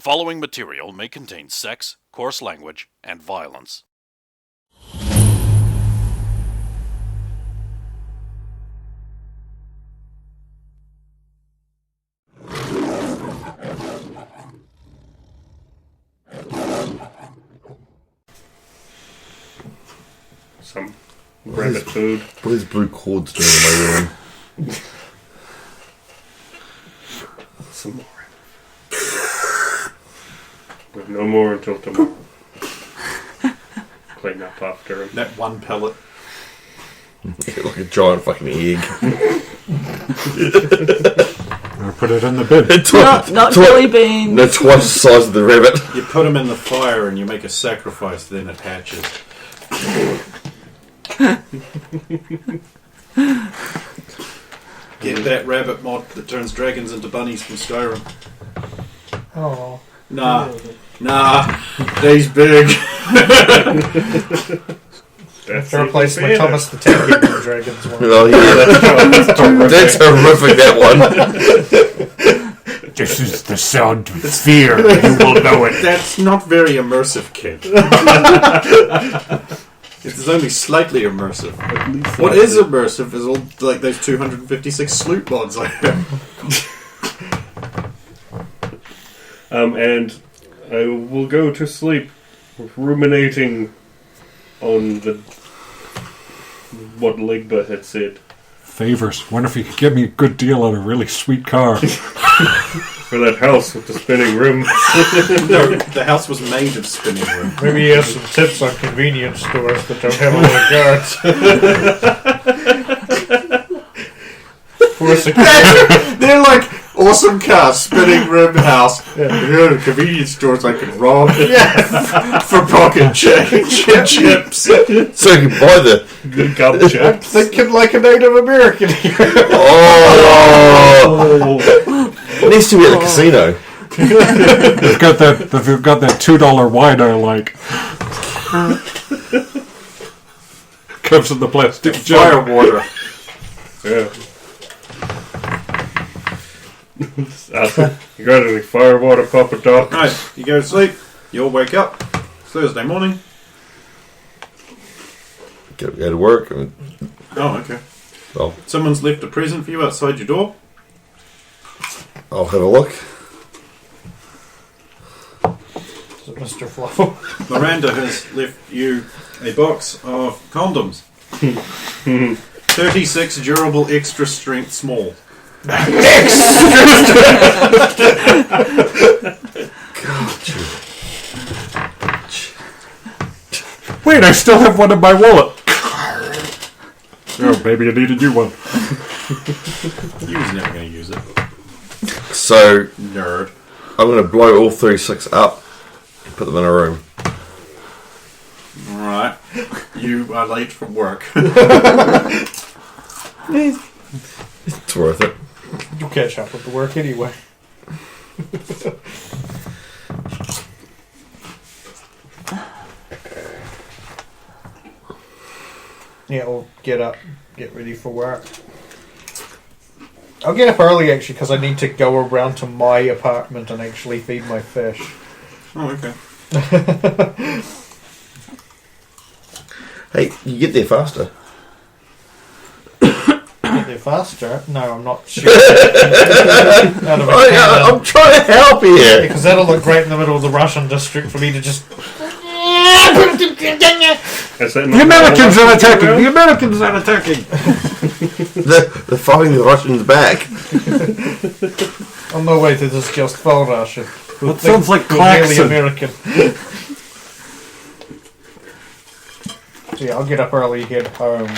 following material may contain sex, coarse language, and violence. Some rabbit food. What is blue cords doing in my room? Some more. With no more until tomorrow. Clean up after him. That one pellet. Like a giant fucking egg. Or put it in the bin. Not jelly beans. No, twice the size of the rabbit. You put them in the fire and you make a sacrifice, then it hatches. Get that rabbit mod that turns dragons into bunnies from Skyrim. Oh. Nah, he's big. That's To replace my Thomas the Tank Engine Dragons one. Oh, yeah. That's horrific, that one. This is the sound of fear. You will know it. That's not very immersive, kid. It's only slightly immersive. What is immersive is all like those 256 sloop mods I have. And I will go to sleep ruminating on what Ligba had said. Favors. Wonder if you could give me a good deal on a really sweet car. For that house with the spinning room. No, the house was made of spinning room. Maybe he has some tips on convenience stores that don't have a lot of guards. For security. They're like awesome car, spinning room house. Yeah. The convenience stores I can rob. Yeah. For pocket change and chips. So you can buy the... Gum I'm chips. thinking like a Native American here. Oh! It needs to be at the casino. They've got that $2 wine I like. Comes in the plastic Fire jug. water. Yeah. You got any fire water, Papa Doc? Right, you go to sleep. You'll wake up Thursday morning. Go to work. Oh, okay. Well, Someone's left a present for you outside your door. I'll have a look. Is it Mr. Fluffo? Miranda has left you a box of condoms. 36 durable extra strength small. Wait, I still have one in my wallet. Oh, maybe I need a new one. You was never going to use it. So, Nerd. I'm going to blow all 36 up and put them in a room. Alright. You are late from work. It's worth it. You'll catch up with the work anyway. Yeah, we'll get up, get ready for work. I'll get up early actually because I need to go around to my apartment and actually feed my fish. Oh, okay. Hey, you get there faster. Get there faster? No, I'm not sure. Out of a cannon. I'm trying to help here. Because that'll look great in the middle of the Russian district for me to just... Is that The Americans are attacking! The Americans are attacking! They're fighting the Russians back. On no way to this just full Russian. That sounds like clearly Klaxon. American. So yeah, I'll get up early, head home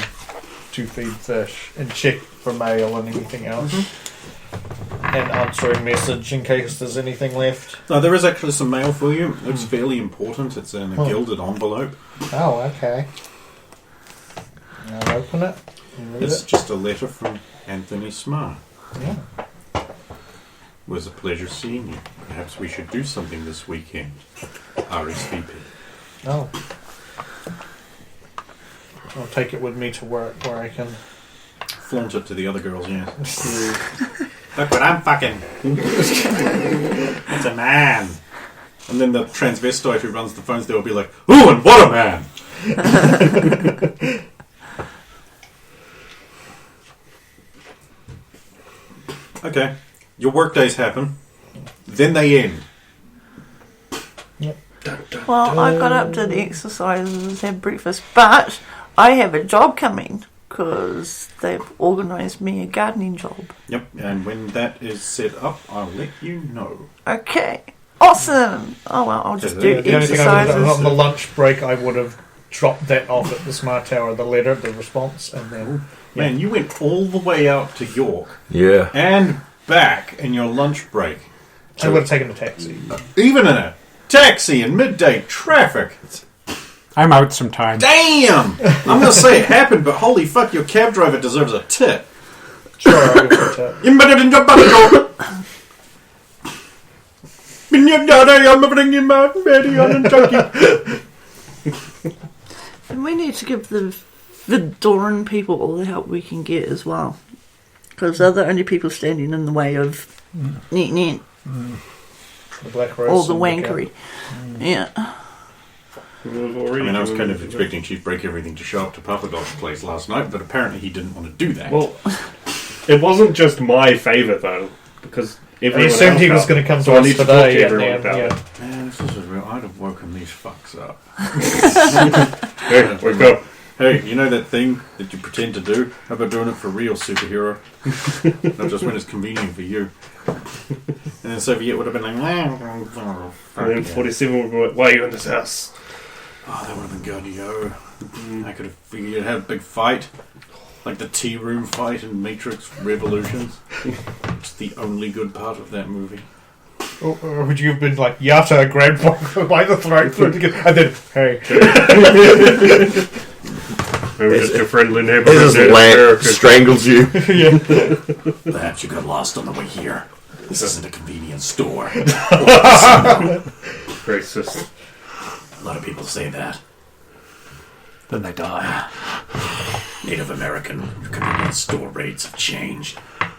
to feed fish and check for mail and anything else. And answer a message in case there's anything left. No, there is actually some mail for you. It's fairly important. It's in a gilded envelope. Oh, okay. I'll open it and read It's it. just a letter from Anthony Smart. Yeah. It was a pleasure seeing you. Perhaps we should do something this weekend. RSVP. Oh. I'll take it with me to work where I can... Flaunt it to the other girls, yeah. Look what I'm fucking. It's a man. And then the transvestite who runs the phones there will be like, "Ooh, and what a man!" Okay, your work days happen, then they end. Well, I got up, did exercises, had breakfast, but I have a job coming because they've organised me a gardening job. Yep, and when that is set up, I'll let you know. Okay, awesome. Oh well, I'll just do The only thing I would have done on exercises. the lunch break, I would have dropped that off at the Smart Tower, the letter, the response, and then... Man, you went all the way out to York Yeah. and back in your lunch break. I would have taken a taxi. Even in a taxi in midday traffic. I'm out sometime. Damn! I'm going to say it happened, but holy fuck, your cab driver deserves a tip. Sure, I'll go for a tip. Embedded in your butthole. In your daddy, I'm bringing my baby on a junkie. And we need to give the Doran people all the help we can get as well. Because they're the only people standing in the way of net, The Black Rose. all the and wankery. Yeah. I mean, I was kind of expecting Chief Break Everything to show up to Papa Dog's place last night, but apparently he didn't want to do that. Well, it wasn't just my favour though, because He everyone assumed else he was felt. going to come So to I us need to talk today. to And everyone then, about yeah. it. Man, this is real. I'd have woken these fucks up. Hey, wake up. Hey, you know that thing that you pretend to do? How about doing it for real, superhero? Not just when it's convenient for you. And then Soviet would have been like, And then 47 would be like, why are you in this house? oh, that would have been good, yo. I could have figured you'd have a big fight. Like the tea room fight in Matrix Revolutions. It's the only good part of that movie. Or would you have been like, Yata, grabbed by the throat, and then, hey. Maybe just your friendly neighbour. This is lamp strangles you. Perhaps you got lost on the way here. This isn't a convenience store. Racist. A lot of people say that. Then they die. Native American convenience store rates have changed.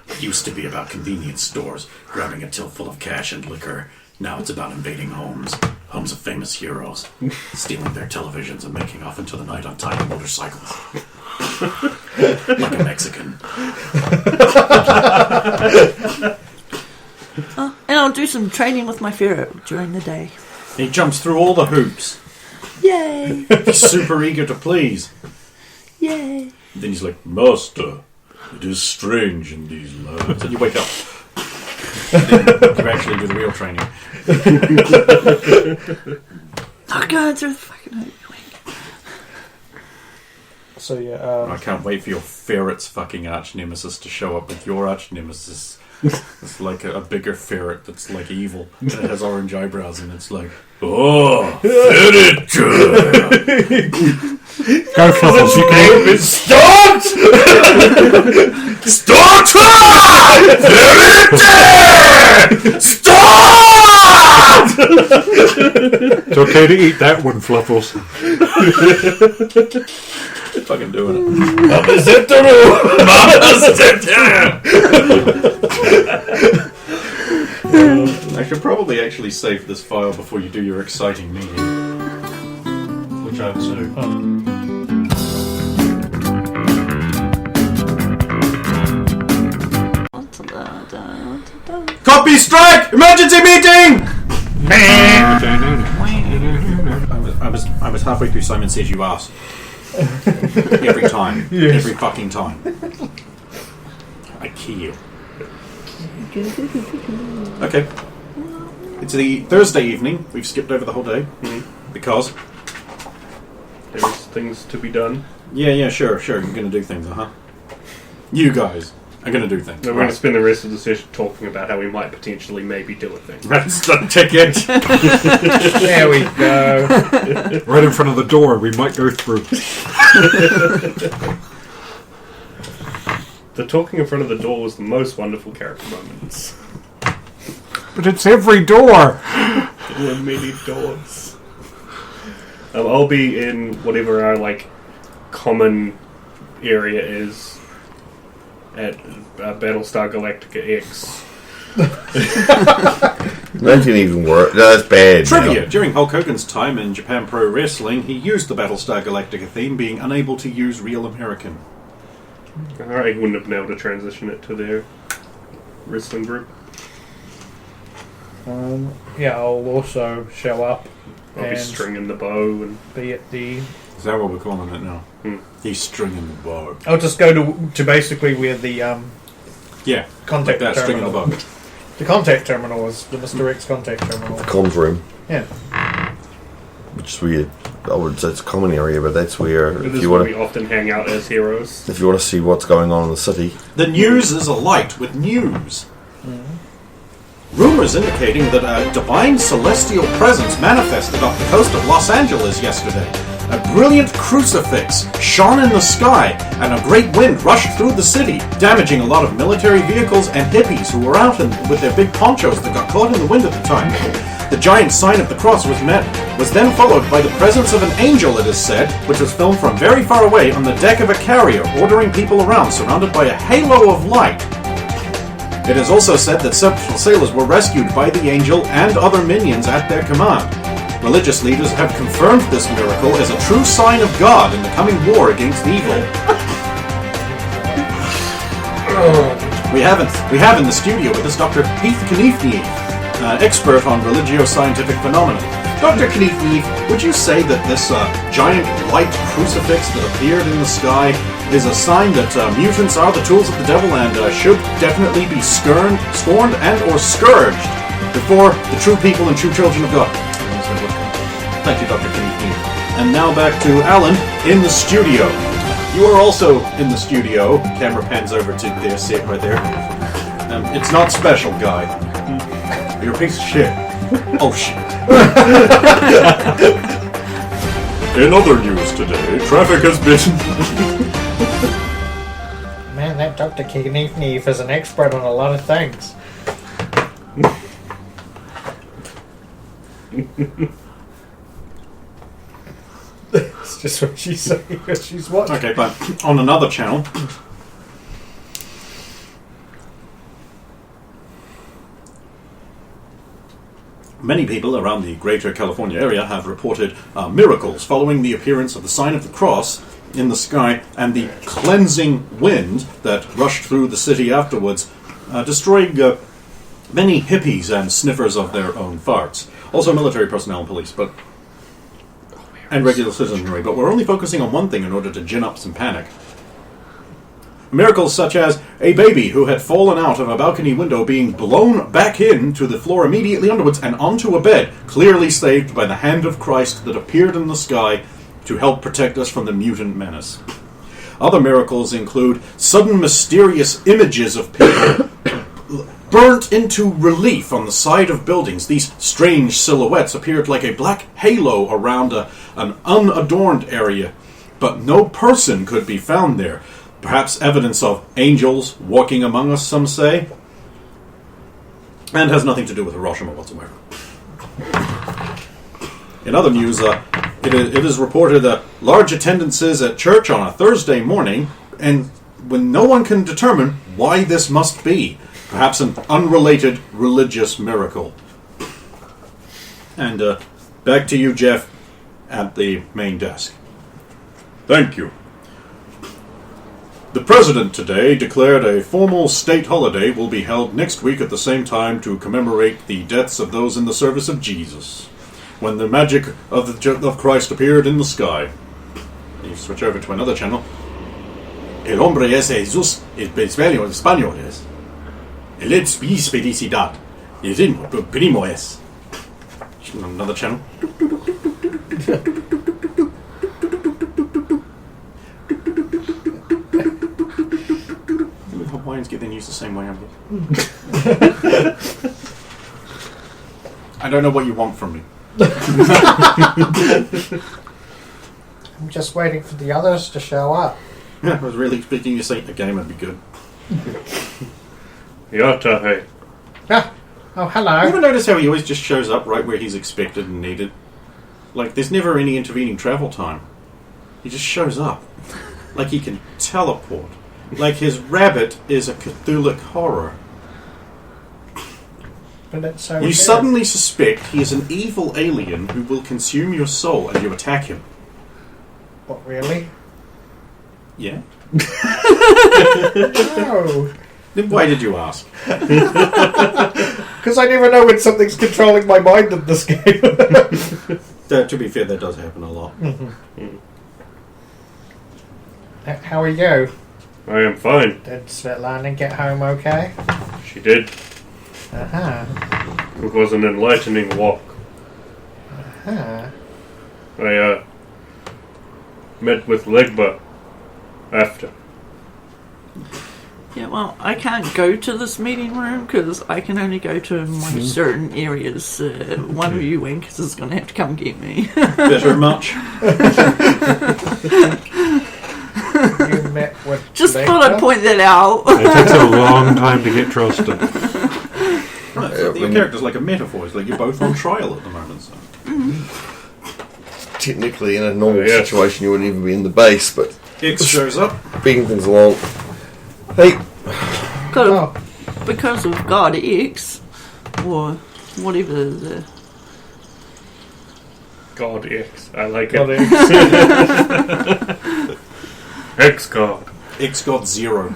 It used to be about convenience stores, grabbing a till full of cash and liquor. Now it's about invading homes. Homes of famous heroes. Stealing their televisions and making off into the night on tiny motorcycles. Like a Mexican. And I'll do some training with my ferret during the day. He jumps through all the hoops. Yay! He's super eager to please. Yay! Then he's like, Master, it is strange in these lands. And you wake up. Then you actually do the real training. Not going through the fucking hoop. So, yeah, I can't wait for your ferret's fucking arch nemesis to show up with your arch nemesis. It's like a bigger ferret that's like evil. And it has orange eyebrows and it's like, oh, ferret! Go, Fluffles, you can. It's start! Start! Ferret! Start! It's okay to eat that one, Fluffles. Fucking doing it. I should probably actually save this file before you do your exciting meeting. Which I will do. Copy strike! Emergency meeting! I was halfway through Simon Says You Ask. Every time. Yes. Every fucking time. I kill. Okay. It's the Thursday evening. We've skipped over the whole day. Because... There's things to be done. Yeah, sure. You're going to do things, You guys are going to do things. We're going to spend the rest of the session talking about how we might potentially maybe do a thing. That's the ticket. there we go. Right in front of the door, we might go through. The talking in front of the door was the most wonderful character moments. But it's every door! There were many doors. I'll be in whatever our common area is at Battlestar Galactica X That didn't even work. That's bad. Trivia. Now. During Hulk Hogan's time in Japan Pro Wrestling, he used the Battlestar Galactica theme, being unable to use Real American. I wouldn't have been able to transition it to their wrestling group. Yeah, I'll also show up I'll be and stringing the bow and... be at the... Is that what we're calling it now? He's stringing the bow. I'll just go to basically where the Yeah, contact like that, stringing the terminal. bow. The contact terminal is the Mr. X contact terminal. Comms room, Yeah. which is weird. I would say it's a common area, but that's where It if is you where want we to often hang out as heroes. see what's going on in the city. The news is alight with news. Rumors indicating that a divine celestial presence manifested off the coast of Los Angeles yesterday. A brilliant crucifix shone in the sky, and a great wind rushed through the city, damaging a lot of military vehicles and hippies who were out with their big ponchos that got caught in the wind at the time. The giant sign of the cross was then followed by the presence of an angel, it is said, which was filmed from very far away on the deck of a carrier, ordering people around, surrounded by a halo of light. It is also said that several sailors were rescued by the angel and other minions at their command. Religious leaders have confirmed this miracle as a true sign of God in the coming war against evil. We have in the studio with us Dr. Heath Kniefney, expert on religio-scientific phenomena. Dr. Kniefney, would you say that this giant white crucifix that appeared in the sky is a sign that mutants are the tools of the devil and should definitely be scorned and or scourged before the true people and true children of God? Thank you, Dr. Kniefney. And now back to Alan in the studio. You are also in the studio. Camera pans over to their seat right there. It's not special, guy. You're a piece of shit. Oh, shit. In other news today, traffic has been... Man, that Dr. Knief is an expert on a lot of things. It's just what she's saying. She's what? Okay, but on another channel... Many people around the greater California area have reported miracles following the appearance of the sign of the cross in the sky and the cleansing wind that rushed through the city afterwards, destroying many hippies and sniffers of their own farts. Also military personnel and police, and regular citizenry. But we're only focusing on one thing in order to gin up some panic. Miracles such as a baby who had fallen out of a balcony window being blown back into the floor immediately underwards and onto a bed, clearly saved by the hand of Christ that appeared in the sky to help protect us from the mutant menace. Other miracles include sudden mysterious images of people burnt into relief on the side of buildings. These strange silhouettes appeared like a black halo around an unadorned area, but no person could be found there. Perhaps evidence of angels walking among us, some say. And has nothing to do with Hiroshima whatsoever. In other news, it is reported large attendances at church on a Thursday morning, and when no one can determine why this must be. Perhaps an unrelated religious miracle. And back to you, Jeff, at the main desk. Thank you. The President today declared a formal state holiday will be held next week at the same time to commemorate the deaths of those in the service of Jesus, when the magic of Christ appeared in the sky. You switch over to another channel. El hombre es Jesús, el español es. El es felicidad. Es in primo es. Another channel. Hawaiians get their news the same way I do. I don't know what you want from me. I'm just waiting for the others to show up. Yeah, I was really expecting you to say the game would be good. Yata, Ah, oh, hello. You ever notice how he always just shows up right where he's expected and needed? Like, there's never any intervening travel time. He just shows up. Like he can teleport. Like his rabbit is a Cthulhu horror. But it's so You weird. suddenly suspect he is an evil alien who will consume your soul, and you attack him. What, really? Yeah? No. Then why did you ask? Because I never know when something's controlling my mind in this game. To be fair, that does happen a lot. How are you? I am fine. Did Svetlana get home okay? She did. Uh-huh. It was an enlightening walk. Uh-huh. I met with Legba after. Yeah, well, I can't go to this meeting room because I can only go to my certain areas. One of you wankers is going to have to come get me. Better much? You met with Just Legba? thought I'd point that out. It takes a long time to get trusted. Right, so your character's like a metaphor. It's like you're both on trial at the moment. So. Technically, in a normal yes. situation, you wouldn't even be in the base, but X shows up. being things along. Hey, Oh, Because of God X, or whatever the... God X. I like got it. it. X God. X got 0.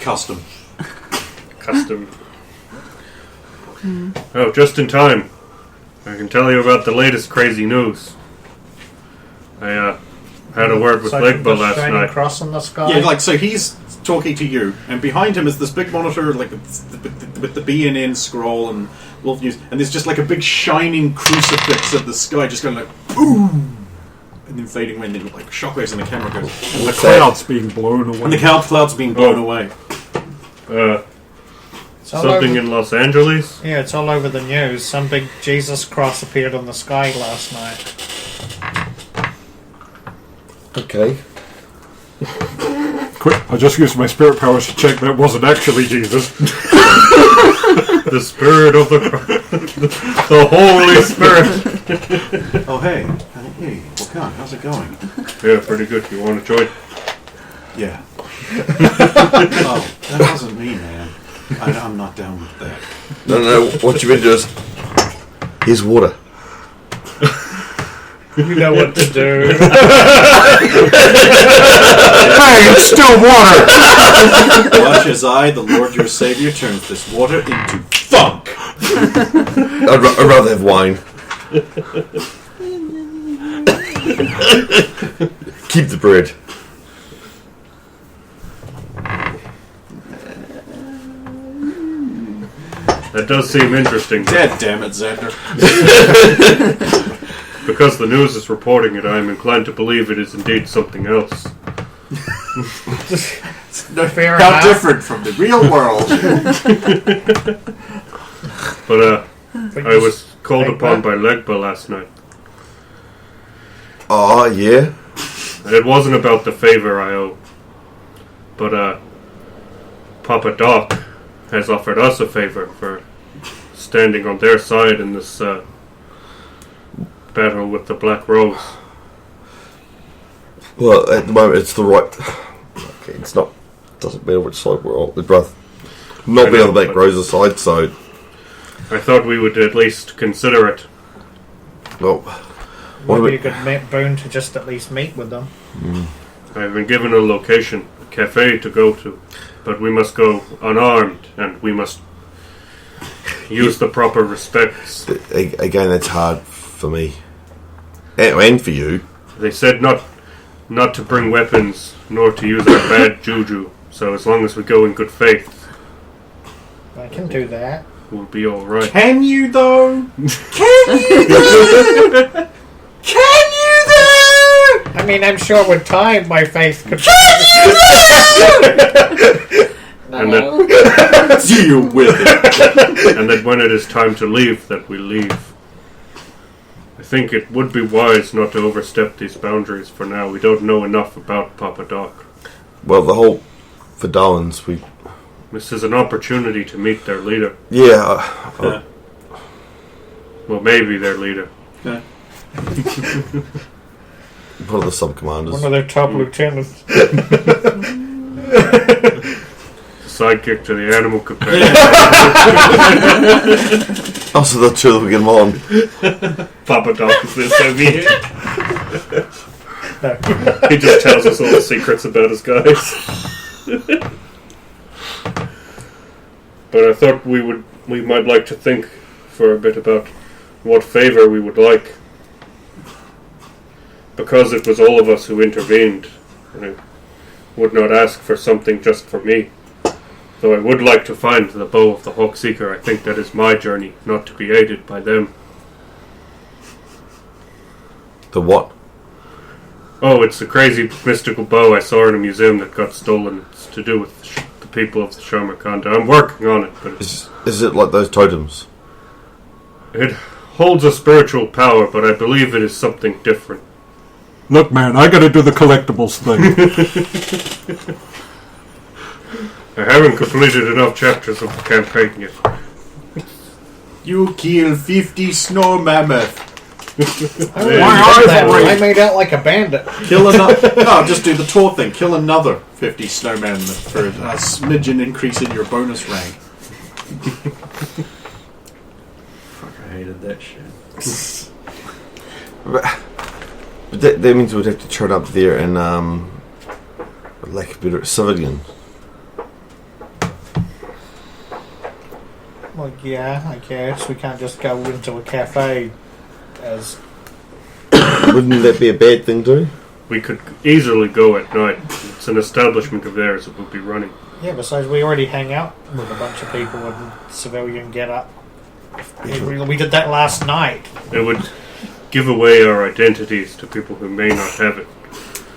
Custom. Custom. Oh, just in time. I can tell you about the latest crazy news. I had a word with Legba last shining night. cross in the sky. Yeah, like, so he's talking to you, and behind him is this big monitor, like, with the BNN scroll and Wolf News, and there's just like a big shining crucifix of the sky, just going like, boom! And then fading away, and then like shockwaves, and the camera goes, And the cloud's being blown away. and the cloud's being blown away. It's all Something over, in Los Angeles? yeah, it's all over the news. Some big Jesus cross appeared on the sky last night. okay. Quick, I just used my spirit powers to check that wasn't actually Jesus. The Spirit of the the Holy Spirit. Oh, hey, what's on? How's it going? Yeah, pretty good. You want to join? Yeah. Oh, that wasn't me, man. I'm not down with that. No, what you better do is... Here's water. You know what to do. Hey, it's still water! Watch as I, the Lord your Savior, turns this water into funk! I'd rather have wine. Keep the bread. That does seem interesting. Dead, damn it, Xander. Because the news is reporting it, I am inclined to believe it is indeed something else. Fair How enough. different from the real world. But But I you was called Legba? upon by Legba last night. Oh, yeah? It wasn't about the favor I owe. But Papa Doc has offered us a favor for standing on their side in this battle with the Black Rose. Well, at the moment, it's the right... Okay, it's not... Doesn't matter which side we're on. We'd rather not be on the Black Rose's side, so... I thought we would at least consider it. Well... would be a good boon to just at least meet with them. I have been given a location, a cafe to go to, but we must go unarmed and we must use the proper respects. Again, that's hard for me. And for you. They said not to bring weapons nor to use our bad juju, so as long as we go in good faith, I can do that. we'll be alright. Can you, though? Can you, though? Can you, though? I mean, I'm sure with time my faith could. And that, Deal with it. and that when it is time to leave, that we leave. I think it would be wise not to overstep these boundaries for now. We don't know enough about Papa Doc. Well, the whole... For Darwin's, we... This is an opportunity to meet their leader. Yeah, Well, maybe their leader. Yeah. one of the sub-commanders. One of their top lieutenants. sidekick to the animal companion. Also, the two that we get them on. Papa Doc is this over No. He just tells us all the secrets about his guys. But I thought we might like to think for a bit about what favor we would like. Because it was all of us who intervened, and I would not ask for something just for me. Though I would like to find the bow of the Hawkseeker, I think that is my journey, not to be aided by them. The what? Oh, it's a crazy mystical bow I saw in a museum that got stolen. It's to do with the people of the Shamakanda. I'm working on it, but Is it like those totems? it holds a spiritual power, but I believe it is something different. Look, man, I gotta do the collectibles thing. I haven't completed enough chapters of the campaign yet. You kill 50 snow mammoth. I made out like a bandit. Kill another. No, just do the tour thing. Kill another 50 snow mammoth for a smidgen increase in your bonus rank. Fuck, I hated that shit. But that means we'd have to turn up there and like a bit of civilian. Well, yeah, I guess we can't just go into a cafe as. Wouldn't that be a bad thing to do? We could easily go at night. It's an establishment of theirs that would be running. Yeah, besides we already hang out with a bunch of people in civilian get up. We did that last night. It would give away our identities to people who may not have it.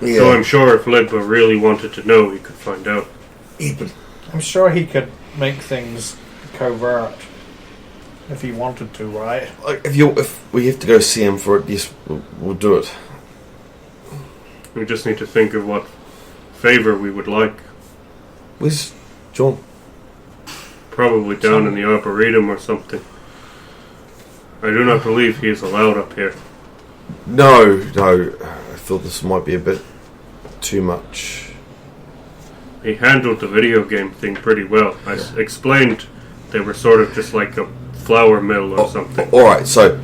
Yeah. So I'm sure if Legba really wanted to know, he could find out. I'm sure he could make things covert if he wanted to, right? Like if we have to go see him for it, yes, we'll do it. We just need to think of what favor we would like. Where's John? Probably down in the Arboretum or something. I do not believe he is allowed up here. No. I thought this might be a bit too much. He handled the video game thing pretty well. I explained they were sort of just like a flour mill or something. Alright, so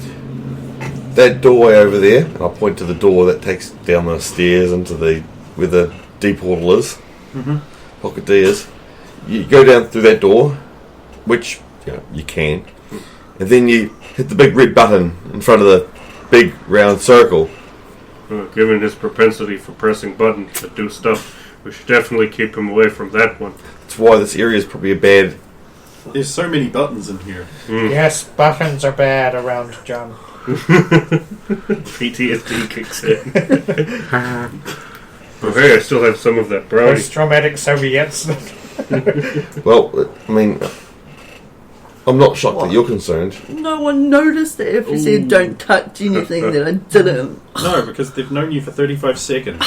that doorway over there, and I'll point to the door that takes down the stairs into where the D portal is. Pocket D is. You go down through that door, which you can, and then you hit the big red button in front of the big round circle. Given his propensity for pressing buttons that do stuff, we should definitely keep him away from that one. That's why this area is probably a bad. There's so many buttons in here. Yes, buttons are bad around John. PTSD kicks in. Oh, hey, I still have some of that brownie. Post-traumatic Soviets. Well, I mean, I'm not shocked that you're concerned. No one noticed that if you said don't touch anything that I didn't. No, because they've known you for 35 seconds.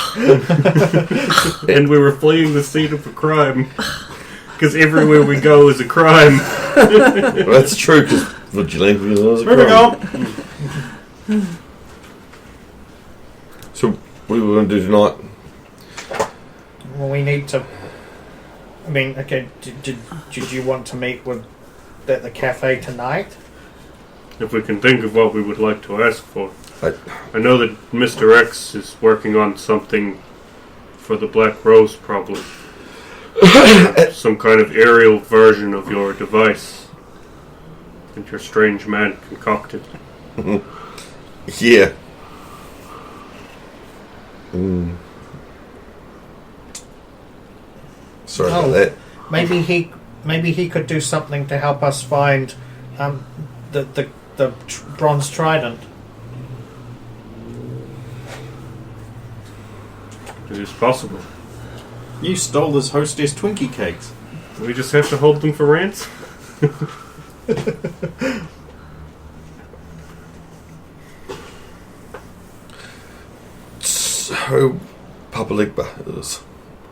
And we were fleeing the scene of a crime. Because everywhere we go is a crime. Well, that's true, because vigilante was a Moving crime. on. So, what are we going to do tonight? Well, we need to. I mean, okay. Did you want to meet with at the cafe tonight? If we can think of what we would like to ask for. I know that Mr. X is working on something for the Black Rose problem. Some kind of aerial version of your device that your strange man concocted. Yeah. Sorry about that. Maybe he could do something to help us find the bronze trident. It is possible. You stole this hostess Twinkie cakes. We just have to hold them for ransom. So, Papa Legba is.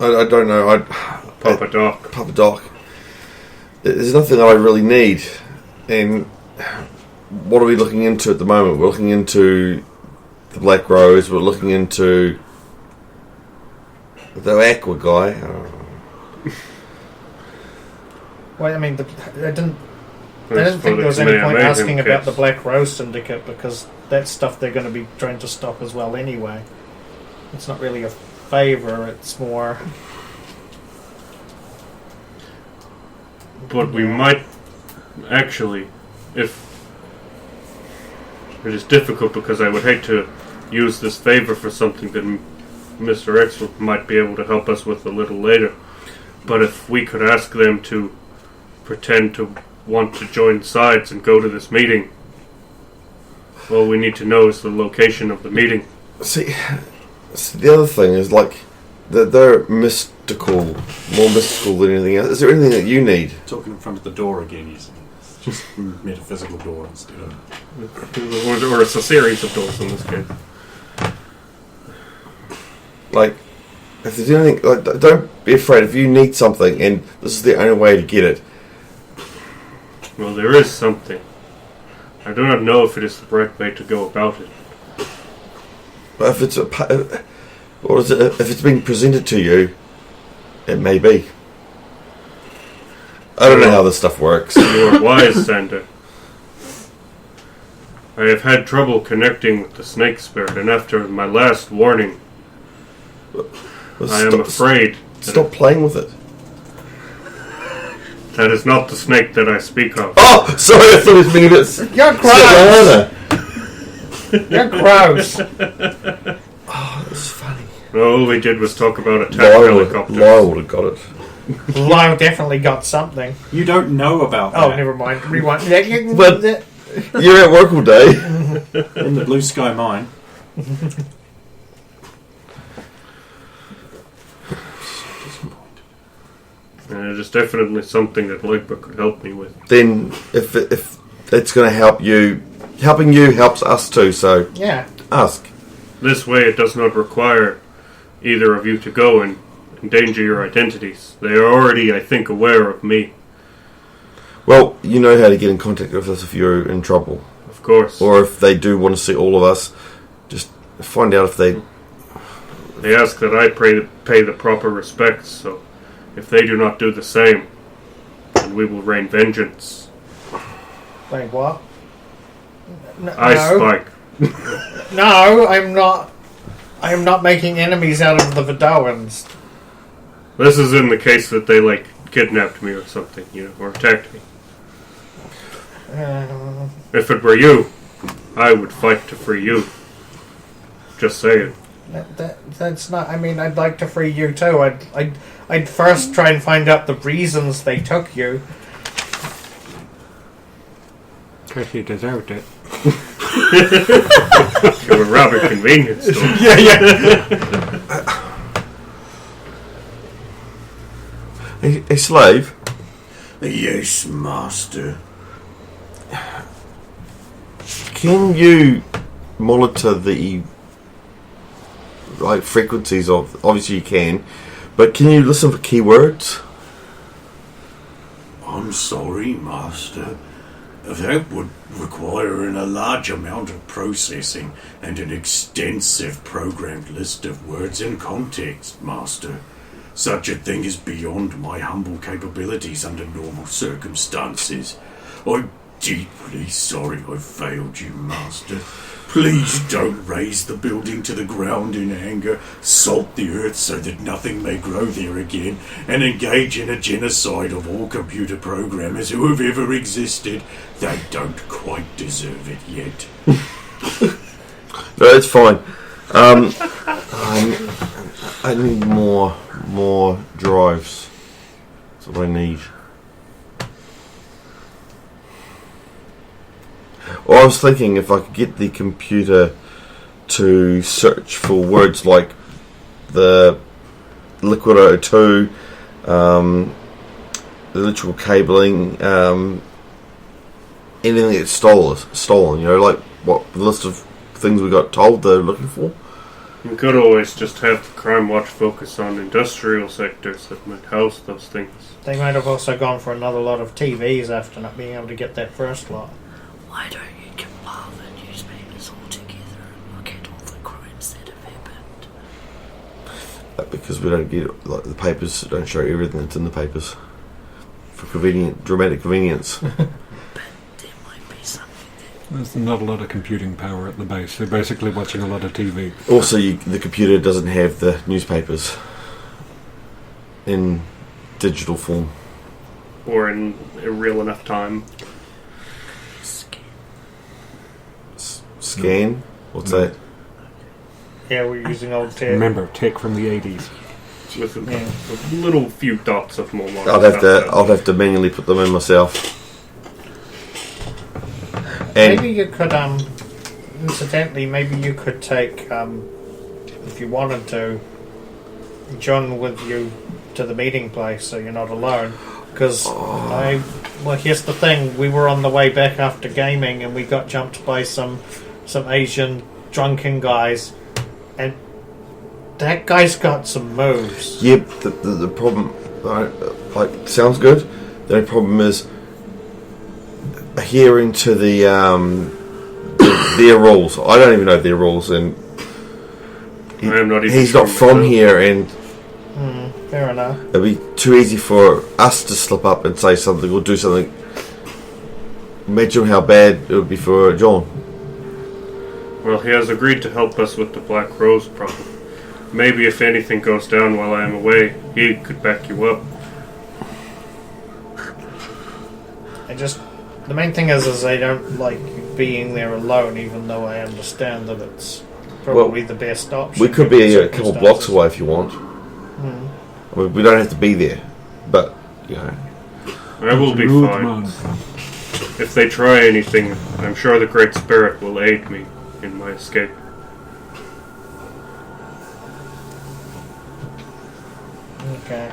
I don't know. Papa Doc. Papa Doc. There's nothing that I really need. And what are we looking into at the moment? We're looking into the Black Rose. We're looking into the Aqua guy. Well, I mean, I didn't That's think there was for any the point Mayhem asking about case. the Black Rose Syndicate because that's stuff they're going to be trying to stop as well anyway. It's not really a favour, it's more... But we might actually, if it is difficult because I would hate to use this favor for something that Mr. X might be able to help us with a little later. But if we could ask them to pretend to want to join sides and go to this meeting, all we need to know is the location of the meeting. See, the other thing is like they're mystical, more mystical than anything else. Is there anything that you need? Talking in front of the door again, it's just a metaphysical door instead of... Or it's a series of doors in this case. Like, if there's anything, like, don't be afraid. If you need something, and this is the only way to get it. Well, there is something. I do not know if it is the right way to go about it. But if it's if it's being presented to you, it may be. I don't know how this stuff works. You are wise, Sander. I have had trouble connecting with the snake spirit, and after my last warning, I am afraid Stop playing with it. that is not the snake that I speak of. Oh, sorry, I thought it was meaning it's You're gross! You're gross! Oh, that's funny. All we did was talk about attack Lyle helicopters. would have got it. Lyle definitely got something. You don't know about Oh, that. never mind. Rewind. But- You're at work all day. In the Blue Sky Mine. And it is definitely something that Legba could help me with. Then, if it's going to help you, helping you helps us too. So Yeah. ask. This way it does not require either of you to go and endanger your identities. They are already, I think, aware of me. Well, you know how to get in contact with us if you're in trouble, Of course. or if they do want to see all of us. Just find out if they. They ask that I pay the proper respects, so if they do not do the same, then we will rain vengeance. Wait, what? Ice Spike. No, I'm not. I am not making enemies out of the Vidowans. This is in the case that they, like, kidnapped me or something, or attacked me. If it were you, I would fight to free you. Just saying. That's not. I mean, I'd like to free you too. I'd first try and find out the reasons they took you. Because you deserved it. You were robbing convenience store. A slave? Yes, master. Can you monitor the frequencies of? Obviously, you can, but can you listen for keywords? I'm sorry, master. That would require a large amount of processing and an extensive programmed list of words and context, master. Such a thing is beyond my humble capabilities under normal circumstances. I'm deeply sorry I failed you, master. Please don't raise the building to the ground in anger, salt the earth so that nothing may grow there again, and engage in a genocide of all computer programmers who have ever existed. They don't quite deserve it yet. No, it's fine. I need more drives. That's what I need. Well, I was thinking if I could get the computer to search for words like the Liquido 2, the electrical cabling, anything that's stolen, like what the list of things we got told they're looking for. You could always just have the Crime Watch focus on industrial sectors that might house those things. They might have also gone for another lot of TVs after not being able to get that first lot. Why don't you compile the newspapers all together and look at all the crimes that have happened? Because we don't get the papers don't show everything that's in the papers. for dramatic convenience. There might be something there. There's not a lot of computing power at the base. They're basically watching a lot of TV. Also, the computer doesn't have the newspapers in digital form. Or in a real enough time. Scan? What's that? Yeah, we're using old tech. Remember, tech from the 80s. With Yeah. a little few dots of more modern I'll stuff. have to manually put them in myself. And Maybe you could, incidentally, maybe you could take, if you wanted to, John with you to the meeting place so you're not alone. Because well, here's the thing: we were on the way back after gaming, and we got jumped by some Asian drunken guys, and that guy's got some moves. yeah, the problem, like, sounds good. The only problem is adhering to their rules. I don't even know their rules, and I am not even he's sure not from myself. here, and Fair enough. it'd be too easy for us to slip up and say something or do something. Imagine how bad it would be for John. Well, he has agreed to help us with the Black Rose problem. Maybe if anything goes down while I am away, he could back you up. The main thing is I don't like being there alone, even though I understand that it's probably the best option. We could given be the a couple blocks circumstances. away if you want. I mean, we don't have to be there, but you know. I will be Rude fine. man. If they try anything, I'm sure the Great Spirit will aid me in my escape. Okay.